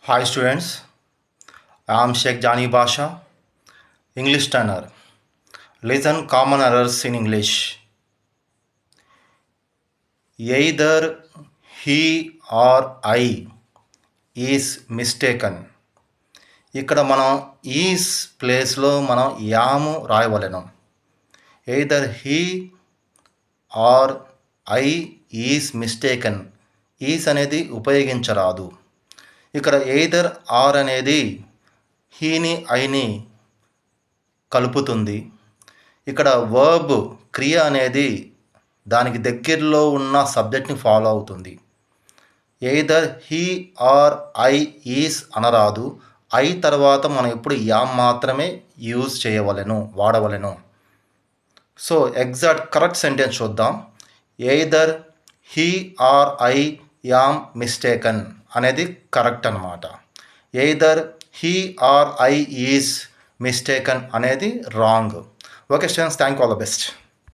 Hi students, I am Sheikh Jani Basha, English trainer. Listen common errors in English. Either he or I is mistaken. ఇక్కడ మనం is ప్లేస్లో మనం am రాయవలెను. Either he or I is mistaken. Is అనేది ఉపయోగించరాదు. ఇక్కడ either are అనేది హీని ఐని కలుపుతుంది. ఇక్కడ వర్బ్ క్రియ అనేది దానికి దగ్గరలో ఉన్న సబ్జెక్ట్ని ఫాలో అవుతుంది. Either he or I is అనరాదు. ఐ తర్వాత మనం ఎప్పుడు యామ్ మాత్రమే యూజ్ చేయవలెను, వాడవలెను. సో ఎగ్జాక్ట్ కరెక్ట్ సెంటెన్స్ చూద్దాం. Either he or I am mistaken అనేది కరెక్ట్ అనమాట. Either he or I is mistaken అనేది wrong. Okay students, thank you, all the best.